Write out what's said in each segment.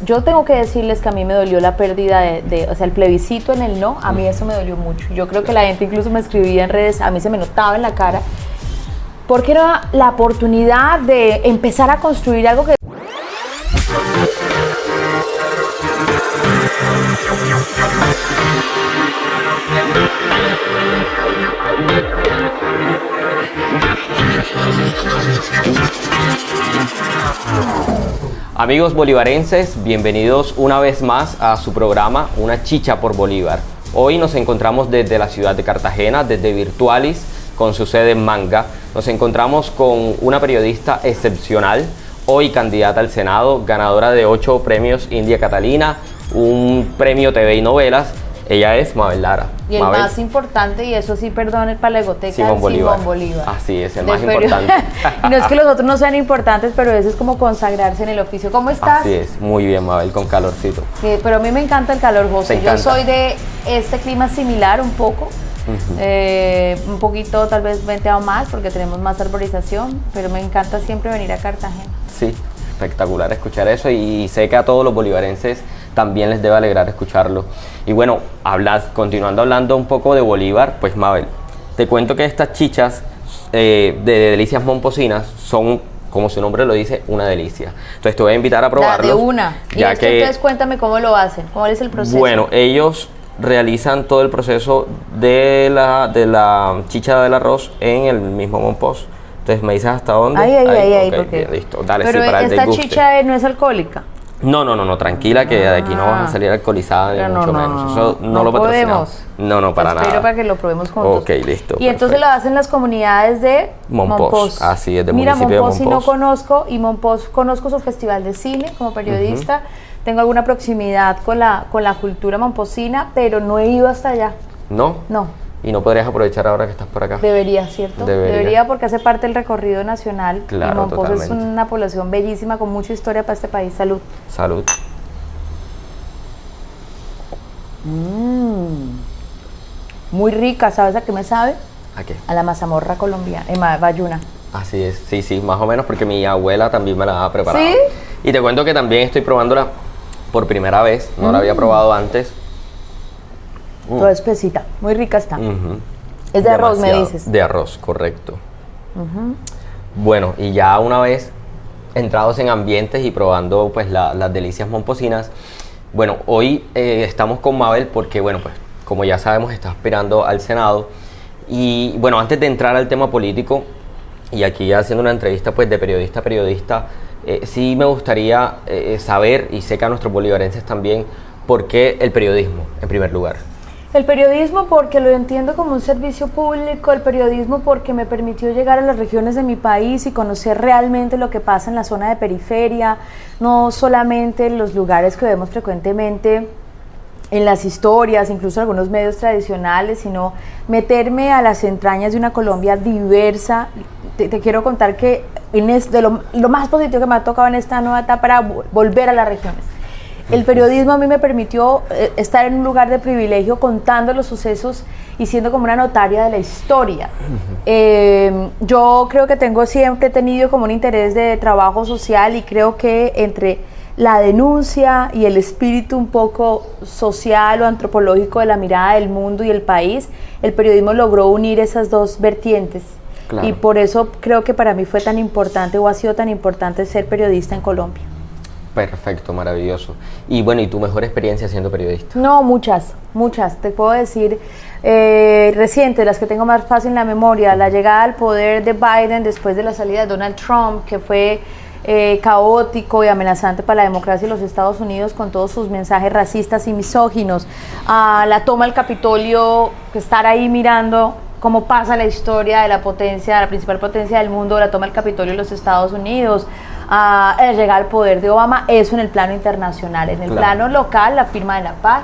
yo tengo que decirles que a mí me dolió la pérdida o sea, el plebiscito en el no, a mí eso me dolió mucho. Yo creo que la gente incluso me escribía en redes, a mí se me notaba en la cara, porque era la oportunidad de empezar a construir algo que... Amigos bolivarenses, bienvenidos una vez más a su programa Una Chicha por Bolívar. Hoy nos encontramos desde la ciudad de Cartagena, desde Virtualis, con su sede en Manga. Nos encontramos con una periodista excepcional, hoy candidata al Senado, ganadora de 8 premios India Catalina, un premio TV y novelas. Ella es Mabel Lara. Y el Mabel, más importante, y eso sí, perdón, el palegoteca, Simón Bolívar. Así es, el más importante. Y no es que los otros no sean importantes, pero eso es como consagrarse en el oficio. ¿Cómo estás? Así es, muy bien, Mabel, con calorcito. Pero a mí me encanta el calor, José. Yo soy de este clima similar un poco. Un poquito tal vez venteado más porque tenemos más arborización, pero me encanta siempre venir a Cartagena. Sí, espectacular escuchar eso y sé que a todos los bolivarenses también les debe alegrar escucharlo. Y bueno, continuando hablando un poco de Bolívar, pues Mabel, te cuento que estas chichas de delicias momposinas son, como su nombre lo dice, una delicia. Entonces te voy a invitar a probarlos. De una. Ya que, entonces cuéntame cómo lo hacen, cuál es el proceso. Bueno, ellos realizan todo el proceso de la chicha del arroz en el mismo mompós. Entonces me dices hasta dónde. Ahí, okay, porque... bien, listo. Dale, pero sí, para esta chicha no es alcohólica. No, tranquila, que de aquí no vas a salir alcoholizada, ni mucho menos. Eso no lo patrocinamos. No, para nada. Espero para que lo probemos juntos. Ok, listo. Y entonces lo hacen las comunidades de Monpós. Así es, del municipio de Monpós. Mira, Monpós sí no conozco, y Monpós conozco su festival de cine como periodista. Tengo alguna proximidad con la cultura momposina, pero no he ido hasta allá. ¿No? No. ¿Y no podrías aprovechar ahora que estás por acá? Debería, ¿cierto? Debería porque hace parte del recorrido nacional. Claro, y Monpós totalmente. Es una población bellísima con mucha historia para este país. Salud. Salud. Muy rica, ¿sabes a qué me sabe? ¿A qué? A la mazamorra colombiana, bayuna. Así es, sí, más o menos, porque mi abuela también me la ha preparado. ¿Sí? Y te cuento que también estoy probándola por primera vez, no la había probado antes. Toda espesita, muy rica está. Es de arroz, me dices. De arroz, correcto. Bueno, y ya una vez entrados en ambientes y probando pues las delicias momposinas, bueno, hoy estamos con Mabel porque, bueno, pues como ya sabemos, está aspirando al Senado. Y bueno, antes de entrar al tema político, y aquí ya haciendo una entrevista pues de periodista a periodista, sí me gustaría saber, y sé que a nuestros bolivarenses también, ¿por qué el periodismo en primer lugar? El periodismo porque lo entiendo como un servicio público, el periodismo porque me permitió llegar a las regiones de mi país y conocer realmente lo que pasa en la zona de periferia, no solamente en los lugares que vemos frecuentemente en las historias, incluso algunos medios tradicionales, sino meterme a las entrañas de una Colombia diversa. Te quiero contar que lo más positivo que me ha tocado en esta nueva etapa era volver a las regiones. El periodismo a mí me permitió estar en un lugar de privilegio contando los sucesos y siendo como una notaria de la historia. Yo creo que siempre he tenido como un interés de trabajo social y creo que entre la denuncia y el espíritu un poco social o antropológico de la mirada del mundo y el país, el periodismo logró unir esas dos vertientes. Claro. Y por eso creo que para mí fue tan importante o ha sido tan importante ser periodista en Colombia. Perfecto, maravilloso. Y bueno, ¿y tu mejor experiencia siendo periodista? No, muchas. Te puedo decir recientes, las que tengo más fácil en la memoria. La llegada al poder de Biden después de la salida de Donald Trump, que fue caótico y amenazante para la democracia de los Estados Unidos con todos sus mensajes racistas y misóginos. La toma del Capitolio, estar ahí mirando cómo pasa la historia de la principal potencia del mundo, la toma del Capitolio en los Estados Unidos, el llegar al poder de Obama, eso en el plano internacional. En el plano local, la firma de la paz.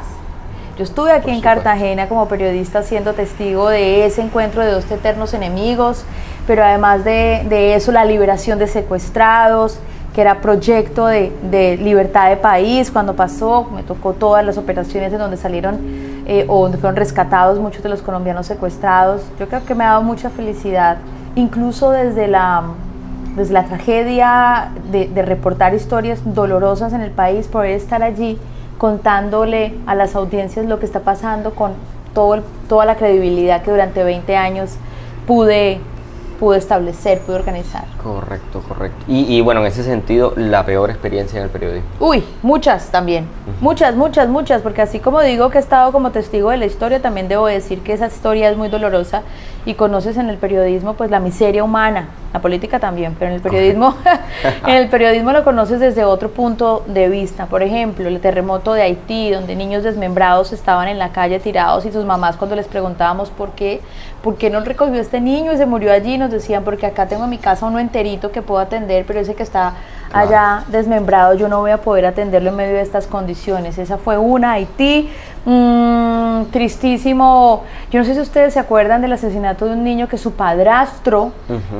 Yo estuve aquí en Cartagena como periodista siendo testigo de ese encuentro de dos eternos enemigos, pero además de eso, la liberación de secuestrados, que era proyecto de libertad de país. Cuando pasó, me tocó todas las operaciones en donde salieron o donde fueron rescatados muchos de los colombianos secuestrados. Yo creo que me ha dado mucha felicidad, incluso desde desde la tragedia de reportar historias dolorosas en el país, poder estar allí contándole a las audiencias lo que está pasando con toda la credibilidad que durante 20 años pude establecer, pude organizar. Correcto. Y bueno, en ese sentido, la peor experiencia en el periodismo. Uy, muchas también, muchas, porque así como digo que he estado como testigo de la historia, también debo decir que esa historia es muy dolorosa y conoces en el periodismo pues la miseria humana, la política también, pero en el periodismo, en el periodismo lo conoces desde otro punto de vista. Por ejemplo, el terremoto de Haití, donde niños desmembrados estaban en la calle tirados y sus mamás, cuando les preguntábamos por qué no recogió este niño y se murió allí, nos decían porque acá tengo en mi casa uno enterito que puedo atender, pero ese que está allá desmembrado yo no voy a poder atenderlo en medio de estas condiciones. Esa fue una. Haití, tristísimo. Yo no sé si ustedes se acuerdan del asesinato de un niño que su padrastro,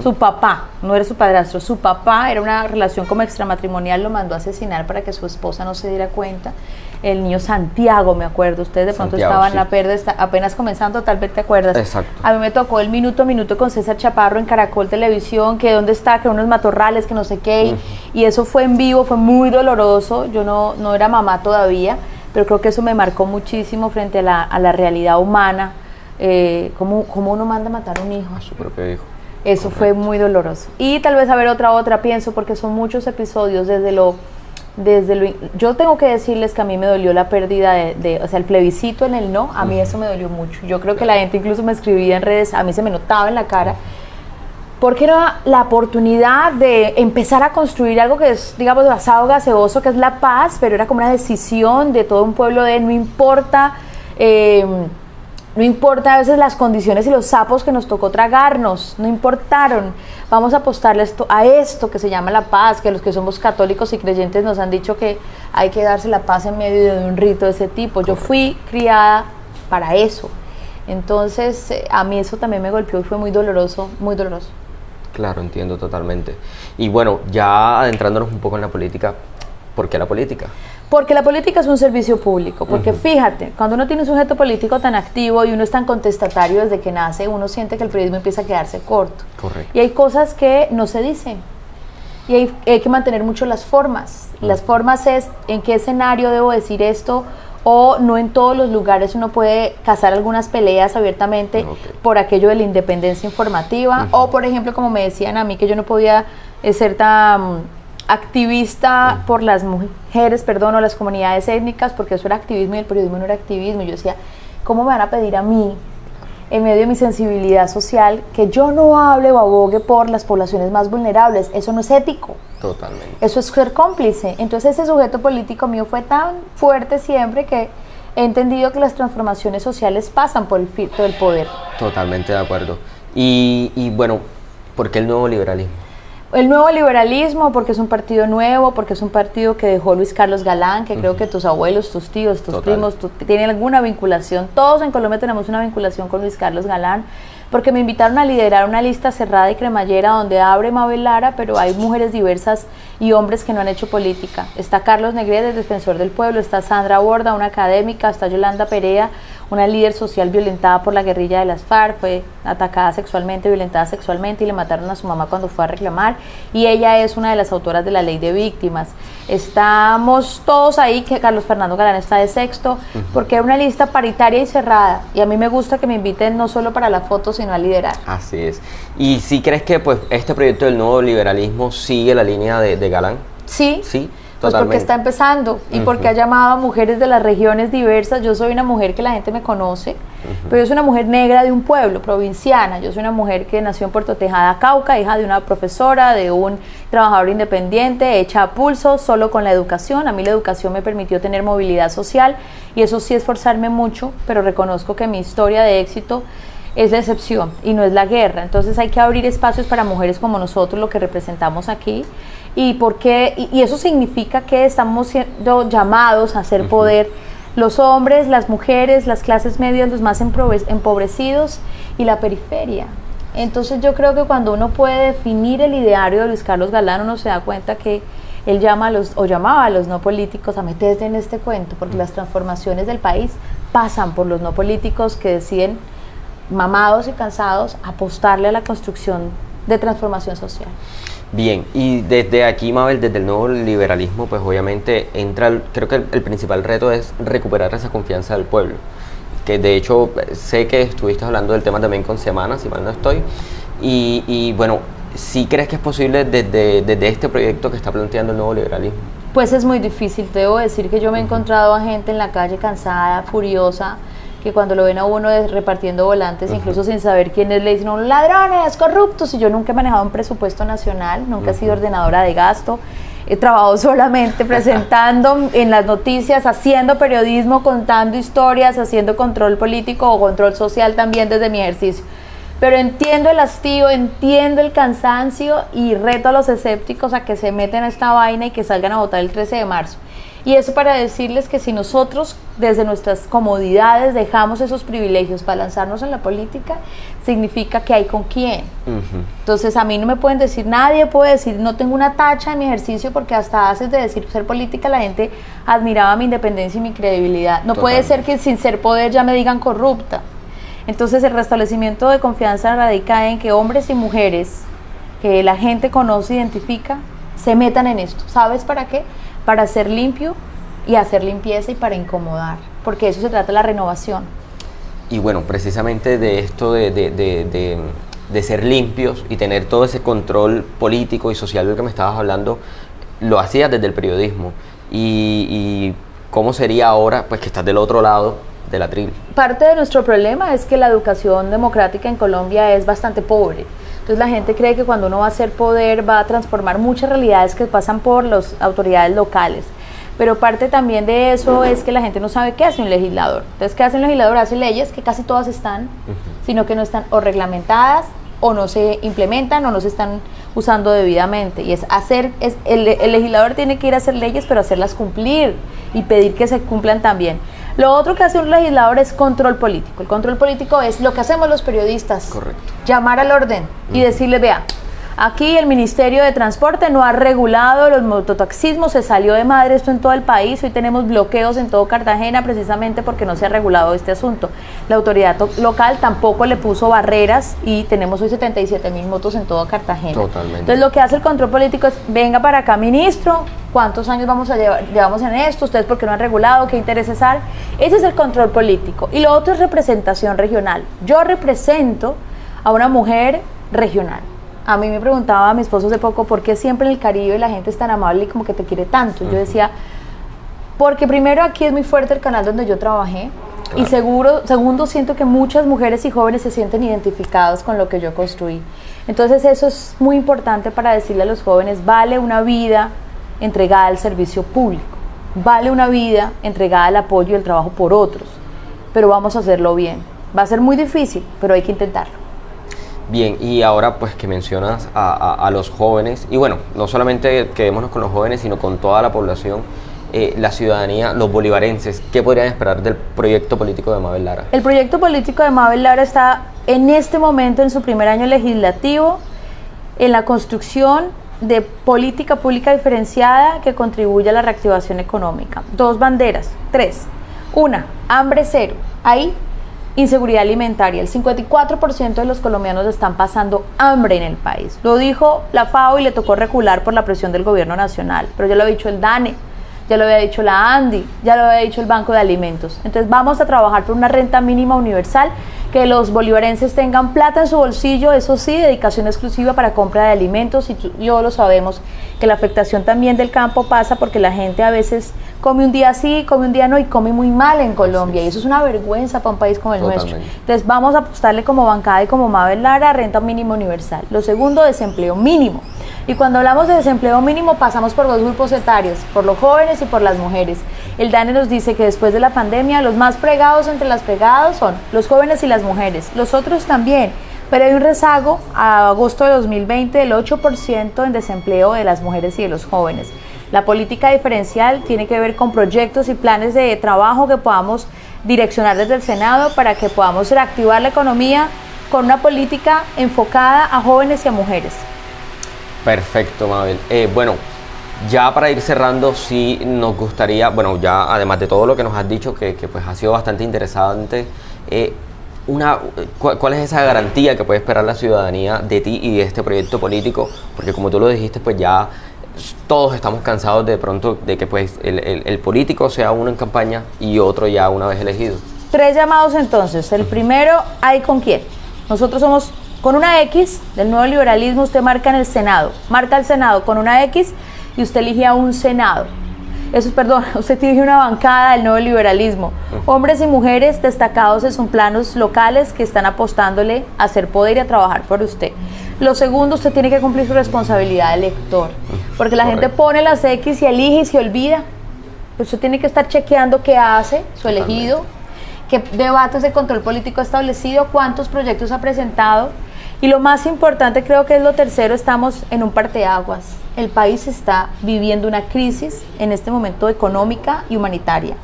su papá, no era su padrastro, su papá, era una relación como extramatrimonial, lo mandó a asesinar para que su esposa no se diera cuenta. El niño Santiago, me acuerdo, ustedes de pronto Santiago, estaban sí. la pérdida, apenas comenzando, tal vez te acuerdas. Exacto. A mí me tocó el minuto a minuto con César Chaparro en Caracol Televisión, que dónde está, que unos matorrales, que no sé qué, y eso fue en vivo, fue muy doloroso. Yo no era mamá todavía, pero creo que eso me marcó muchísimo frente a la realidad humana, cómo uno manda a matar a un hijo. A su propio hijo. Eso fue muy doloroso. Y tal vez haber otra, pienso, porque son muchos episodios yo tengo que decirles que a mí me dolió la pérdida o sea, el plebiscito en el no, a mí eso me dolió mucho. Yo creo que la gente incluso me escribía en redes, a mí se me notaba en la cara, porque era la oportunidad de empezar a construir algo que es, digamos, basado gaseoso, que es la paz, pero era como una decisión de todo un pueblo de no importa a veces las condiciones y los sapos que nos tocó tragarnos, no importaron. Vamos a apostarle a esto que se llama la paz, que los que somos católicos y creyentes nos han dicho que hay que darse la paz en medio de un rito de ese tipo. Yo fui criada para eso. Entonces, a mí eso también me golpeó y fue muy doloroso, muy doloroso. Claro, entiendo totalmente. Y bueno, ya adentrándonos un poco en la política, ¿por qué la política? Porque la política es un servicio público, porque fíjate, cuando uno tiene un sujeto político tan activo y uno es tan contestatario desde que nace, uno siente que el periodismo empieza a quedarse corto. Correcto. Y hay cosas que no se dicen. Y hay que mantener mucho las formas. Las formas es en qué escenario debo decir esto, o no en todos los lugares uno puede cazar algunas peleas abiertamente por aquello de la independencia informativa, o por ejemplo, como me decían a mí, que yo no podía ser tan activista por las mujeres, o las comunidades étnicas, porque eso era activismo y el periodismo no era activismo. Yo decía, ¿cómo me van a pedir a mí, en medio de mi sensibilidad social, que yo no hable o abogue por las poblaciones más vulnerables? Eso no es ético. Totalmente. Eso es ser cómplice. Entonces ese sujeto político mío fue tan fuerte siempre que he entendido que las transformaciones sociales pasan por el filtro del poder. Totalmente de acuerdo. Y bueno, ¿por qué el nuevo liberalismo? El nuevo liberalismo, porque es un partido nuevo, porque es un partido que dejó Luis Carlos Galán, que creo que tus abuelos, tus tíos, tus primos, tienen alguna vinculación. Todos en Colombia tenemos una vinculación con Luis Carlos Galán, porque me invitaron a liderar una lista cerrada y cremallera donde abre Mabel Lara, pero hay mujeres diversas y hombres que no han hecho política. Está Carlos Negrete, el defensor del pueblo, está Sandra Borda, una académica, está Yolanda Perea, una líder social violentada por la guerrilla de las FARC, fue atacada sexualmente, violentada sexualmente y le mataron a su mamá cuando fue a reclamar, y ella es una de las autoras de la ley de víctimas. Estamos todos ahí, que Carlos Fernando Galán está de sexto, porque es una lista paritaria y cerrada, y a mí me gusta que me inviten no solo para la foto, sino a liderar. Así es. ¿Y si crees que pues este proyecto del nuevo liberalismo sigue la línea de Galán? Sí. Sí. Pues porque está empezando y porque ha llamado a mujeres de las regiones diversas. Yo soy una mujer que la gente me conoce, pero yo soy una mujer negra de un pueblo, provinciana. Yo soy una mujer que nació en Puerto Tejada, Cauca, hija de una profesora, de un trabajador independiente, hecha a pulso, solo con la educación. A mí la educación me permitió tener movilidad social y eso sí, esforzarme mucho, pero reconozco que mi historia de éxito es la excepción y no es la guerra. Entonces hay que abrir espacios para mujeres como nosotros, lo que representamos aquí. Y eso significa que estamos siendo llamados a hacer poder los hombres, las mujeres, las clases medias, los más empobrecidos y la periferia. Entonces yo creo que cuando uno puede definir el ideario de Luis Carlos Galán, uno se da cuenta que él llamaba a los no políticos a meterse en este cuento, porque las transformaciones del país pasan por los no políticos que deciden, mamados y cansados, apostarle a la construcción de transformación social. Bien, y desde aquí, Mabel, desde el nuevo liberalismo, pues obviamente creo que el principal reto es recuperar esa confianza del pueblo, que de hecho sé que estuviste hablando del tema también con Semana, si mal no estoy, y bueno, ¿sí crees que es posible desde este proyecto que está planteando el nuevo liberalismo? Pues es muy difícil, te debo decir que yo me he encontrado a gente en la calle cansada, furiosa, que cuando lo ven a uno repartiendo volantes, incluso sin saber quién es, le dicen, ladrones, corruptos, y yo nunca he manejado un presupuesto nacional, nunca he sido ordenadora de gasto, he trabajado solamente presentando en las noticias, haciendo periodismo, contando historias, haciendo control político o control social también desde mi ejercicio. Pero entiendo el hastío, entiendo el cansancio y reto a los escépticos a que se meten a esta vaina y que salgan a votar el 13 de marzo. Y eso para decirles que si nosotros desde nuestras comodidades dejamos esos privilegios para lanzarnos en la política, significa que hay con quién. Entonces a mí no me pueden decir, nadie puede decir, no tengo una tacha en mi ejercicio, porque hasta antes de decir ser política la gente admiraba mi independencia y mi credibilidad. No puede ser que sin ser poder ya me digan corrupta. Entonces el restablecimiento de confianza radica en que hombres y mujeres que la gente conoce, identifica, se metan en esto. ¿Sabes para qué? Para hacer limpio y hacer limpieza y para incomodar, porque de eso se trata la renovación. Y bueno, precisamente de esto de ser limpios y tener todo ese control político y social del que me estabas hablando, lo hacías desde el periodismo. Y ¿cómo sería ahora, pues que estás del otro lado de la tril? Parte de nuestro problema es que la educación democrática en Colombia es bastante pobre. Entonces la gente cree que cuando uno va a hacer poder va a transformar muchas realidades que pasan por las autoridades locales. Pero parte también de eso es que la gente no sabe qué hace un legislador. Entonces, ¿qué hace un legislador? Hace leyes que casi todas están, sino que no están o reglamentadas, o no se implementan, o no se están usando debidamente. Y el legislador tiene que ir a hacer leyes, pero hacerlas cumplir y pedir que se cumplan también. Lo otro que hace un legislador es control político. El control político es lo que hacemos los periodistas. Correcto. Llamar al orden y decirle, vea, aquí el Ministerio de Transporte no ha regulado los mototaxismos, se salió de madre esto en todo el país, hoy tenemos bloqueos en todo Cartagena precisamente porque no se ha regulado este asunto. La autoridad local tampoco le puso barreras y tenemos hoy 77,000 motos en todo Cartagena. Totalmente. Entonces lo que hace el control político es, venga para acá, ministro, ¿cuántos años llevamos en esto? ¿Ustedes por qué no han regulado? ¿Qué intereses hay? Ese es el control político. Y lo otro es representación regional. Yo represento a una mujer regional. A mí me preguntaba a mi esposo hace poco, ¿por qué siempre en el Caribe la gente es tan amable y como que te quiere tanto? Yo decía, porque primero aquí es muy fuerte el canal donde yo trabajé, claro. Y segundo siento que muchas mujeres y jóvenes se sienten identificadas con lo que yo construí. Entonces eso es muy importante para decirle a los jóvenes, vale una vida entregada al servicio público, vale una vida entregada al apoyo y el trabajo por otros, pero vamos a hacerlo bien. Va a ser muy difícil, pero hay que intentarlo. Bien, y ahora pues que mencionas a los jóvenes, y bueno, no solamente quedémonos con los jóvenes, sino con toda la población, la ciudadanía, los bolivarenses, ¿qué podrían esperar del proyecto político de Mabel Lara? El proyecto político de Mabel Lara está en este momento en su primer año legislativo, en la construcción de política pública diferenciada que contribuya a la reactivación económica. 2 banderas, 3. Una, hambre cero. Ahí, inseguridad alimentaria. El 54% de los colombianos están pasando hambre en el país. Lo dijo la FAO y le tocó recular por la presión del gobierno nacional. Pero ya lo había dicho el DANE, ya lo había dicho la ANDI, ya lo había dicho el Banco de Alimentos. Entonces vamos a trabajar por una renta mínima universal, que los bolivarenses tengan plata en su bolsillo, eso sí, dedicación exclusiva para compra de alimentos. Y yo lo sabemos, que la afectación también del campo pasa porque la gente a veces come un día sí, come un día no y come muy mal en Colombia, y eso es una vergüenza para un país como el nuestro. Entonces vamos a apostarle como bancada y como Mabel Lara renta mínima universal. Lo segundo, desempleo mínimo. Y cuando hablamos de desempleo mínimo pasamos por 2 grupos etarios, por los jóvenes y por las mujeres. El DANE nos dice que después de la pandemia los más fregados entre las fregadas son los jóvenes y las mujeres, los otros también, pero hay un rezago a agosto de 2020 del 8% en desempleo de las mujeres y de los jóvenes. La política diferencial tiene que ver con proyectos y planes de trabajo que podamos direccionar desde el Senado para que podamos reactivar la economía con una política enfocada a jóvenes y a mujeres. Perfecto, Mabel. Bueno, ya para ir cerrando, sí nos gustaría, bueno, ya además de todo lo que nos has dicho, que pues ha sido bastante interesante, ¿cuál es esa garantía que puede esperar la ciudadanía de ti y de este proyecto político? Porque como tú lo dijiste, pues ya todos estamos cansados de pronto de que pues el político sea uno en campaña y otro ya una vez elegido. 3 llamados entonces. El primero, ¿hay con quién? Nosotros somos con una X del nuevo liberalismo. Usted marca en el Senado, marca el Senado con una X y usted elige a un Senado. Eso es, perdón, usted elige una bancada del nuevo liberalismo. Hombres y mujeres destacados en sus planos locales que están apostándole a hacer poder y a trabajar por usted. Lo segundo, usted tiene que cumplir su responsabilidad de elector, porque la gente pone las X y elige y se olvida. Usted tiene que estar chequeando qué hace su elegido, qué debates de control político ha establecido, cuántos proyectos ha presentado. Y lo más importante, creo que es lo tercero, estamos en un parteaguas. El país está viviendo una crisis en este momento económica y humanitaria,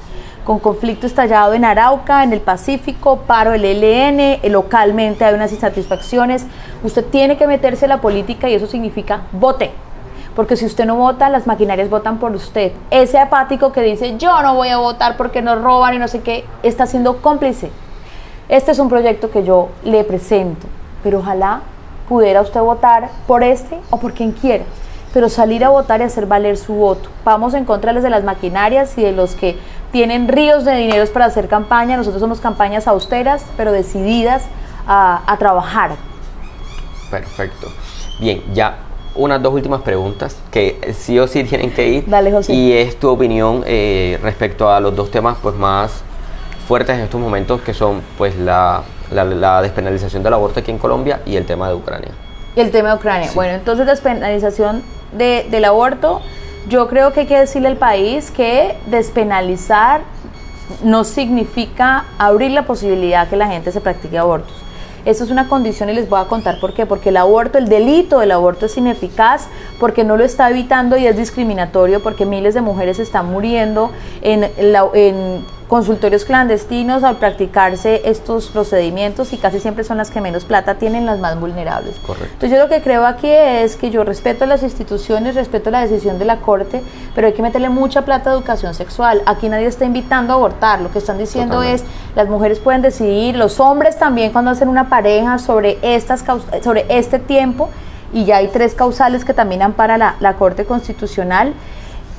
con conflicto estallado en Arauca, en el Pacífico, paro del ELN, localmente hay unas insatisfacciones. Usted tiene que meterse en la política y eso significa vote. Porque si usted no vota, las maquinarias votan por usted. Ese apático que dice, yo no voy a votar porque nos roban y no sé qué, está siendo cómplice. Este es un proyecto que yo le presento, pero ojalá pudiera usted votar por este o por quien quiera, pero salir a votar y hacer valer su voto. Vamos en contra de las maquinarias y de los que tienen ríos de dineros para hacer campaña. Nosotros somos campañas austeras, pero decididas a trabajar. Perfecto. Bien, ya unas 2 últimas preguntas que sí o sí tienen que ir. Dale, José. Y es tu opinión respecto a los 2 temas pues más fuertes en estos momentos, que son pues la despenalización del aborto aquí en Colombia y el tema de Ucrania. Y el tema de Ucrania. Sí. Bueno, entonces despenalización del aborto, yo creo que hay que decirle al país que despenalizar no significa abrir la posibilidad que la gente se practique abortos. Eso es una condición y les voy a contar por qué. Porque el aborto, el delito del aborto es ineficaz, porque no lo está evitando y es discriminatorio, porque miles de mujeres están muriendo en consultorios clandestinos al practicarse estos procedimientos y casi siempre son las que menos plata tienen, las más vulnerables. Correcto. Entonces yo lo que creo aquí es que yo respeto las instituciones, respeto la decisión de la Corte, pero hay que meterle mucha plata a educación sexual. Aquí nadie está invitando a abortar, lo que están diciendo es las mujeres pueden decidir, los hombres también cuando hacen una pareja sobre este tiempo, y ya hay 3 causales que también ampara la Corte Constitucional,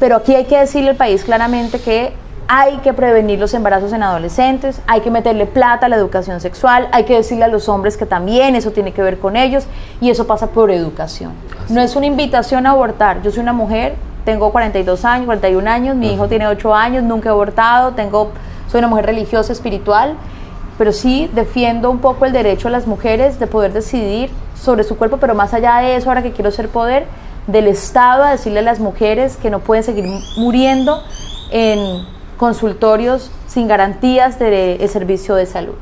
pero aquí hay que decirle al país claramente que hay que prevenir los embarazos en adolescentes, hay que meterle plata a la educación sexual, hay que decirle a los hombres que también eso tiene que ver con ellos, y eso pasa por educación. No es una invitación a abortar. Yo soy una mujer, tengo 42 años, 41 años, mi hijo tiene 8 años, nunca he abortado, soy una mujer religiosa, espiritual, pero sí defiendo un poco el derecho a las mujeres de poder decidir sobre su cuerpo, pero más allá de eso, ahora que quiero ser poder del Estado, a decirle a las mujeres que no pueden seguir muriendo en consultorios sin garantías de servicio de salud.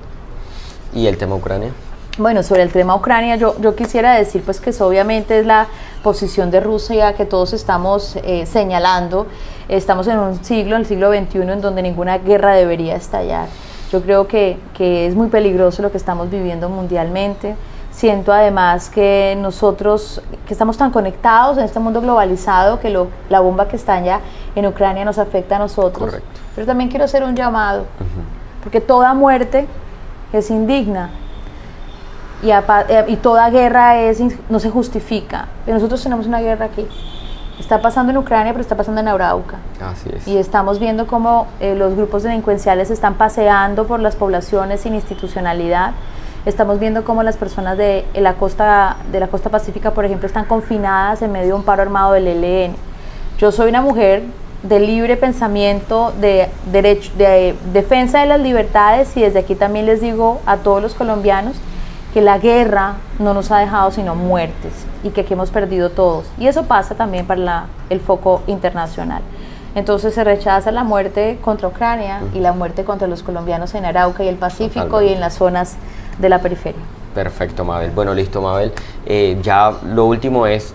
¿Y el tema Ucrania? Bueno, sobre el tema Ucrania, yo quisiera decir pues que eso obviamente es la posición de Rusia que todos estamos señalando. Estamos en un siglo, en el siglo XXI, en donde ninguna guerra debería estallar. Yo creo que es muy peligroso lo que estamos viviendo mundialmente. Siento además que nosotros, que estamos tan conectados en este mundo globalizado, que la bomba que estalla en Ucrania nos afecta a nosotros. Correcto. Pero también quiero hacer un llamado, porque toda muerte es indigna y toda guerra no se justifica. Pero nosotros tenemos una guerra aquí. Está pasando en Ucrania, pero está pasando en Arauca. Así es. Y estamos viendo cómo los grupos delincuenciales están paseando por las poblaciones sin institucionalidad. Estamos viendo cómo las personas de la costa pacífica, por ejemplo, están confinadas en medio de un paro armado del ELN. Yo soy una mujer de libre pensamiento, de defensa de las libertades, y desde aquí también les digo a todos los colombianos que la guerra no nos ha dejado sino muertes y que aquí hemos perdido todos. Y eso pasa también para el foco internacional. Entonces se rechaza la muerte contra Ucrania y la muerte contra los colombianos en Arauca y el Pacífico. Totalmente. Y en las zonas de la periferia. Perfecto, Mabel. Bueno, listo, Mabel. Ya lo último es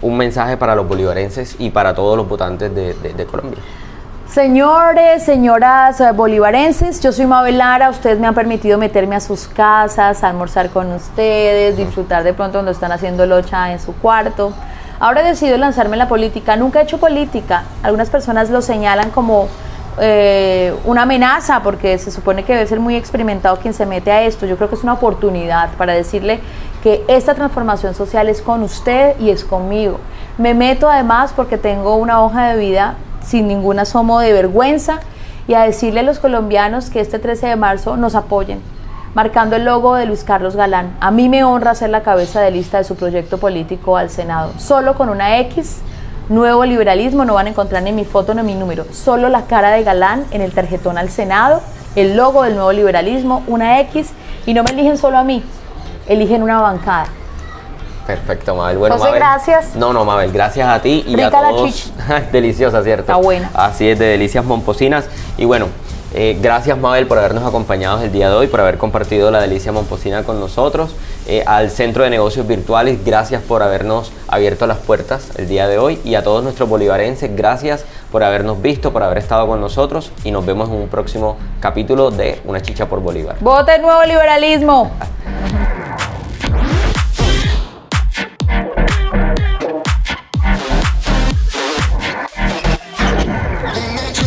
un mensaje para los bolivarenses y para todos los votantes de Colombia. Señores, señoras bolivarenses, yo soy Mabel Lara. Ustedes me han permitido meterme a sus casas, almorzar con ustedes, disfrutar de pronto cuando están haciendo locha en su cuarto. Ahora he decidido lanzarme en la política. Nunca he hecho política. Algunas personas lo señalan como una amenaza, porque se supone que debe ser muy experimentado quien se mete a esto. Yo creo que es una oportunidad para decirle que esta transformación social es con usted y es conmigo. Me meto además porque tengo una hoja de vida sin ningún asomo de vergüenza, y a decirle a los colombianos que este 13 de marzo nos apoyen, marcando el logo de Luis Carlos Galán. A mí me honra ser la cabeza de lista de su proyecto político al Senado, solo con una X. Nuevo Liberalismo, no van a encontrar ni mi foto ni mi número, solo la cara de Galán en el tarjetón al Senado, el logo del Nuevo Liberalismo, una X, y no me eligen solo a mí, eligen una bancada. Perfecto, Mabel. Bueno, José, Mabel, gracias. No, Mabel, gracias a ti y Rica a la todos. chicha. Deliciosa, ¿cierto? Está buena. Así es, de Delicias Momposinas. Y bueno, gracias, Mabel, por habernos acompañado el día de hoy, por haber compartido la delicia momposina con nosotros. Al Centro de Negocios Virtuales, gracias por habernos abierto las puertas el día de hoy. Y a todos nuestros bolivarenses, gracias por habernos visto, por haber estado con nosotros. Y nos vemos en un próximo capítulo de Una Chicha por Bolívar. ¡Vote Nuevo Liberalismo! In that